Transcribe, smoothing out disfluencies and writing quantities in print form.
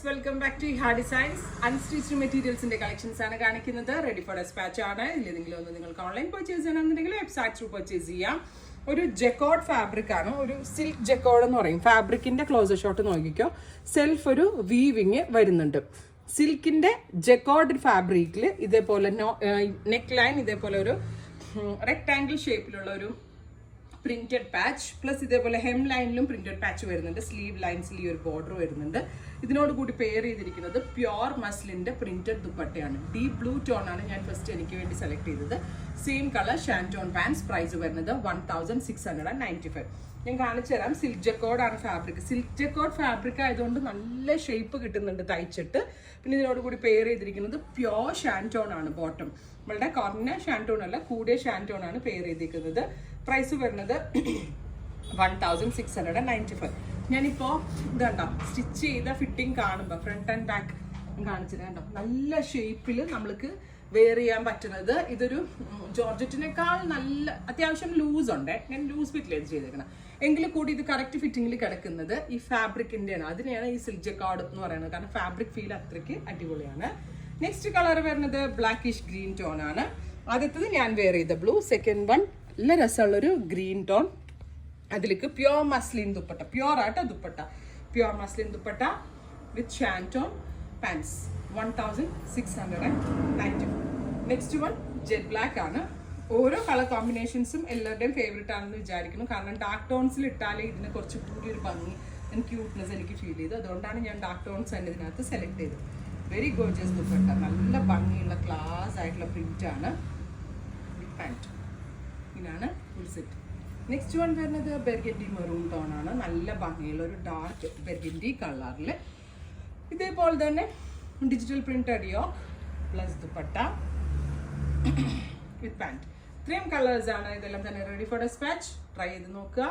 Welcome back to ഹാ designs. Unstitched മെറ്റീരിയൽസിന്റെ collections ആണ് കാണിക്കുന്നത്. റെഡി ഫോർ ഡെസ്പാച്ച് ആണ്. ഇതിലെങ്കിലും ഒന്ന് നിങ്ങൾക്ക് ഓൺലൈൻ പർച്ചേസ് ചെയ്യണമെന്നുണ്ടെങ്കിൽ വെബ്സൈറ്റ് ത്രൂ പർച്ചേസ് ചെയ്യാം. ഒരു ജക്കോർഡ് ഫാബ്രിക് ആണ്, ഒരു സിൽക്ക് ജക്കോർഡ് എന്ന് പറയും. ഫാബ്രിക്കിന്റെ ക്ലോസർ ഷോട്ട് നോക്കിക്കോ, സെൽഫ് ഒരു വീവിങ് വരുന്നുണ്ട്. സിൽക്കിന്റെ ജക്കോർഡ് ഫാബ്രിക്കിൽ ഇതേപോലെ നെക്ക് ലൈൻ ഇതേപോലെ ഒരു റെക്ടാംഗിൾ ഷേപ്പിലുള്ള ഒരു പ്രിന്റഡ് പാച്ച്, പ്ലസ് ഇതേപോലെ ഹെം ലൈനിലും പ്രിന്റഡ് പാച്ച് വരുന്നുണ്ട്. സ്ലീവ് ലൈൻസിൽ ഈ ഒരു ബോർഡർ വരുന്നുണ്ട്. ഇതിനോട് കൂടി പെയർ ചെയ്തിരിക്കുന്നത് പ്യോർ മസ്ലിന്റെ പ്രിന്റഡ് ദുപ്പട്ടയാണ്. ഡീപ് ബ്ലൂ ടോൺ ആണ് ഞാൻ ഫസ്റ്റ് എനിക്ക് വേണ്ടി സെലക്ട് ചെയ്തത്. സെയിം കളർ ഷാൻറ്റോൺ പാൻസ്. പ്രൈസ് വരുന്നത് 1695. ഞാൻ കാണിച്ചു തരാം. സിൽക്ക് ജക്കോർഡ് ആണ് ഫാബ്രിക്. സിൽക്ക് ജക്കോർഡ് ഫാബ്രിക് ആയതുകൊണ്ട് നല്ല ഷേപ്പ് കിട്ടുന്നുണ്ട് തയ്ച്ചിട്ട്. പിന്നെ ഇതിനോട് കൂടി പെയർ ചെയ്തിരിക്കുന്നത് പ്യോർ ഷാൻറ്റോൺ ആണ്. ബോട്ടം നമ്മളുടെ കുറഞ്ഞ ഷാൻറ്റോൺ അല്ല, കൂടിയ ഷാൻറ്റോൺ ആണ് പെയർ ചെയ്തിരിക്കുന്നത്. പ്രൈസ് വരുന്നത് 1695. ഞാനിപ്പോ ഇതുണ്ടോ സ്റ്റിച്ച് ചെയ്ത ഫിറ്റിംഗ് കാണുമ്പോൾ ഫ്രണ്ട് ആൻഡ് ബാക്ക് കാണിച്ചത് കണ്ടോ, നല്ല ഷേപ്പിൽ നമ്മൾക്ക് വെയർ ചെയ്യാൻ പറ്റുന്നത്. ഇതൊരു ജോർജറ്റിനേക്കാൾ നല്ല അത്യാവശ്യം ലൂസ് ഉണ്ട്. ഞാൻ ലൂസ് ഫിറ്റിലാണ് ചെയ്തേക്കണം. എങ്കിലും കൂടി ഇത് കറക്റ്റ് ഫിറ്റിംഗിൽ കിടക്കുന്നത് ഈ ഫാബ്രിക്കിന്റെയാണ്. അതിനെയാണ് ഈ സിൽക്ക് ജക്കാർഡ് എന്ന് പറയുന്നത്. കാരണം ഫാബ്രിക് ഫീൽ അത്രയ്ക്ക് അടിപൊളിയാണ്. നെക്സ്റ്റ് കളർ വരുന്നത് ബ്ലാക്കിഷ് ഗ്രീൻ ടോൺ ആണ്. ആദ്യത്തത് ഞാൻ വെയർ ചെയ്ത ബ്ലൂ. സെക്കൻഡ് വൺ നല്ല രസമുള്ളൊരു ഗ്രീൻ ടോൺ. അതിലേക്ക് പ്യോർ മസ്ലിൻ ദുപ്പട്ട, പ്യോർ ആയിട്ട് dupatta, pure muslin dupatta with shantoon pants. 1694. Next one jet black ആണ്. ഓരോ കളർ കോമ്പിനേഷൻസും എല്ലാവരുടെയും ഫേവറേറ്റ് ആണെന്ന് വിചാരിക്കുന്നു. കാരണം ഡാർക്ക് ടോൺസിൽ ഇട്ടാലേ ഇതിന് കുറച്ച് കൂടി ഒരു ഭംഗി ക്യൂട്ട്നെസ് എനിക്ക് ഫീൽ ചെയ്തു. അതുകൊണ്ടാണ് ഞാൻ ഡാർക്ക് ടോൺസ് തന്നെ ഇതിനകത്ത് സെലക്ട് ചെയ്തത്. വെരി ഗോർജിയസ് ദുപ്പട്ട, നല്ല ഭംഗിയുള്ള ക്ലാസ് ആയിട്ടുള്ള പ്രിന്റ് ആണ്. With pant. ഇതാണ് ഫുൾ സെറ്റ്. നെക്സ്റ്റ് വൺ വരുന്നത് ബെർഗൻഡി മെറൂൺ ടോൺ ആണ്. നല്ല ഭംഗിയുള്ള ഒരു ഡാർക്ക് ബെർഗൻഡി കളറിൽ ഇതേപോലെ തന്നെ ഡിജിറ്റൽ പ്രിന്റ് അടിയോ പ്ലസ് ദുപ്പട്ട വിത്ത് പാൻറ്റ്. ഇത്രയും കളേഴ്സ് ആണ്. ഇതെല്ലാം തന്നെ റെഡി ഫോർ ഡെസ്പാച്ച്. ട്രൈ ചെയ്ത് നോക്കുക.